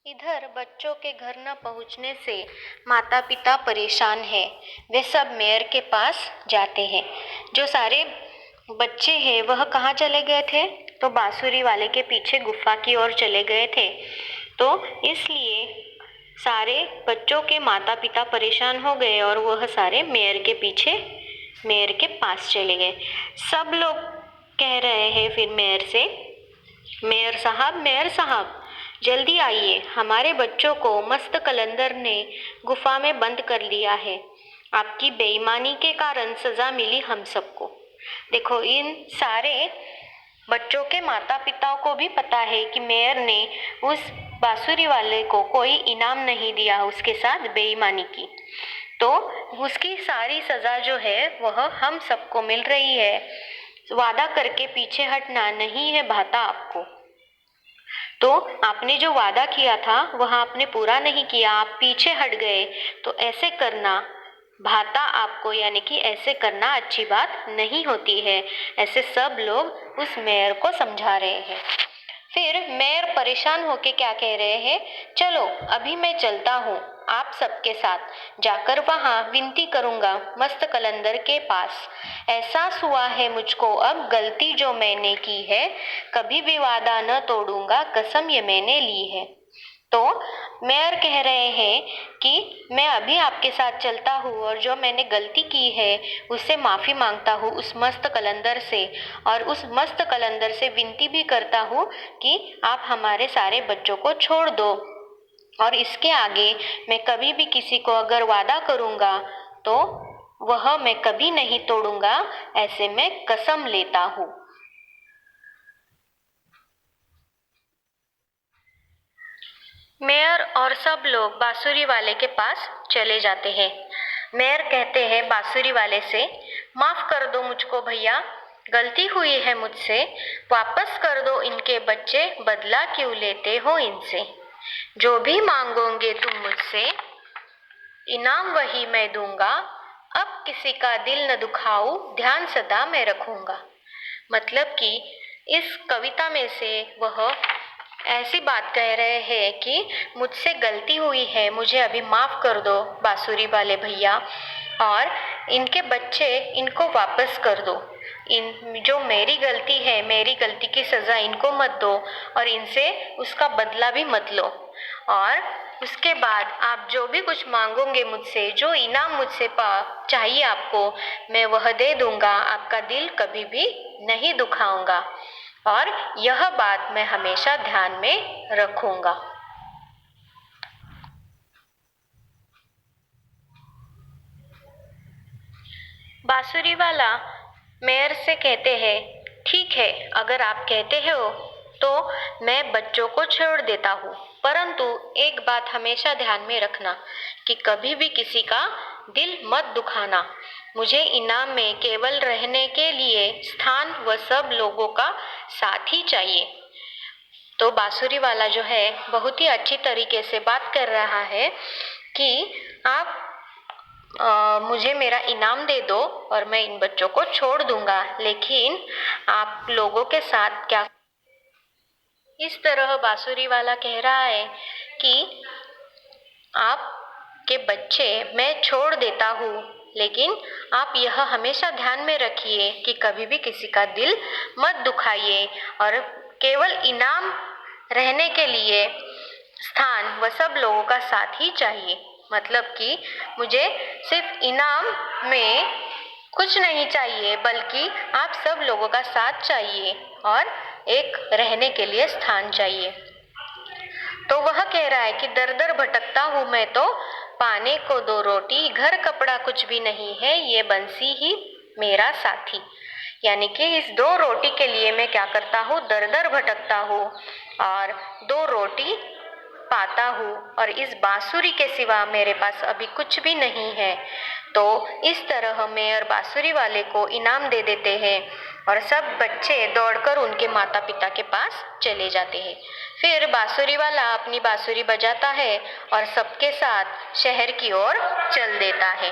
इधर बच्चों के घर न पहुंचने से माता पिता परेशान हैं। वे सब मेयर के पास जाते हैं। जो सारे बच्चे हैं वह कहाँ चले गए थे? तो बांसुरी वाले के पीछे गुफा की ओर चले गए थे। तो इसलिए सारे बच्चों के माता पिता परेशान हो गए और वह सारे मेयर के पीछे मेयर के पास चले गए। सब लोग कह रहे हैं फिर मेयर से, मेयर साहब जल्दी आइए, हमारे बच्चों को मस्त कलंदर ने गुफा में बंद कर लिया है। आपकी बेईमानी के कारण सजा मिली हम सबको। देखो, इन सारे बच्चों के माता पिताओं को भी पता है कि मेयर ने उस बांसुरी वाले को कोई इनाम नहीं दिया, उसके साथ बेईमानी की, तो उसकी सारी सजा जो है वह हम सबको मिल रही है। वादा करके पीछे हटना नहीं है भाता आपको। तो आपने जो वादा किया था वह आपने पूरा नहीं किया, आप पीछे हट गए, तो ऐसे करना भाता आपको, यानी कि ऐसे करना अच्छी बात नहीं होती है। ऐसे सब लोग उस मेयर को समझा रहे हैं। फिर मेयर परेशान होके क्या कह रहे हैं, चलो अभी मैं चलता हूँ, आप सबके साथ जाकर वहाँ विनती करूँगा मस्त कलंदर के पास। एहसास हुआ है मुझको अब गलती जो मैंने की है, कभी भी वादा न तोड़ूंगा, कसम ये मैंने ली है। तो मेयर कह रहे हैं कि मैं अभी आपके साथ चलता हूँ और जो मैंने गलती की है उससे माफ़ी मांगता हूँ उस मस्त कलंदर से, और उस मस्त कलंदर से विनती भी करता हूँ कि आप हमारे सारे बच्चों को छोड़ दो, और इसके आगे मैं कभी भी किसी को अगर वादा करूँगा तो वह मैं कभी नहीं तोड़ूंगा, ऐसे मैं कसम लेता हूँ। मेयर और सब लोग बांसुरी वाले के पास चले जाते हैं। मेयर कहते हैं बांसुरी वाले से, माफ कर दो मुझको भैया, गलती हुई है मुझसे, वापस कर दो इनके बच्चे, बदला क्यों लेते हो इनसे। जो भी मांगोगे तुम मुझसे, इनाम वही मैं दूंगा, अब किसी का दिल न दुखाऊं, ध्यान सदा मैं रखूंगा। मतलब कि इस कविता में से वह ऐसी बात कह रहे हैं कि मुझसे गलती हुई है, मुझे अभी माफ कर दो बांसुरी वाले भैया, और इनके बच्चे इनको वापस कर दो। इन जो मेरी गलती है, मेरी गलती की सजा इनको मत दो, और इनसे उसका बदला भी मत लो। और उसके बाद आप जो भी कुछ मांगोगे मुझसे, जो इनाम मुझसे चाहिए आपको, मैं वह दे दूंगा, आपका दिल कभी भी नहीं दुखाऊंगा, और यह बात मैं हमेशा ध्यान में रखूंगा। बांसुरी वाला मेयर से कहते हैं, ठीक है, अगर आप कहते हो तो मैं बच्चों को छोड़ देता हूँ, परंतु एक बात हमेशा ध्यान में रखना कि कभी भी किसी का दिल मत दुखाना। मुझे इनाम में केवल रहने के लिए स्थान व सब लोगों का साथ ही चाहिए। तो बांसुरी वाला जो है बहुत ही अच्छी तरीके से बात कर रहा है कि आप मुझे मेरा इनाम दे दो और मैं इन बच्चों को छोड़ दूंगा, लेकिन आप लोगों के साथ क्या। इस तरह बांसुरी वाला कह रहा है कि आपके बच्चे मैं छोड़ देता हूँ, लेकिन आप यह हमेशा ध्यान में रखिए कि कभी भी किसी का दिल मत दुखाइए, और केवल इनाम रहने के लिए स्थान व सब लोगों का साथ ही चाहिए। मतलब कि मुझे सिर्फ इनाम में कुछ नहीं चाहिए, बल्कि आप सब लोगों का साथ चाहिए और एक रहने के लिए स्थान चाहिए। तो वह कह रहा है कि दर दर भटकता हूँ मैं तो, पाने को दो रोटी, घर कपड़ा कुछ भी नहीं है, ये बंसी ही मेरा साथी। यानी कि इस दो रोटी के लिए मैं क्या करता हूँ, दर दर भटकता हूँ और दो रोटी पाता हूँ, और इस बांसुरी के सिवा मेरे पास अभी कुछ भी नहीं है। तो इस तरह मेयर बांसुरी वाले को इनाम दे देते हैं और सब बच्चे दौड़कर उनके माता पिता के पास चले जाते हैं। फिर बांसुरी वाला अपनी बांसुरी बजाता है और सबके साथ शहर की ओर चल देता है।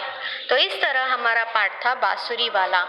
तो इस तरह हमारा पाठ था बांसुरी वाला।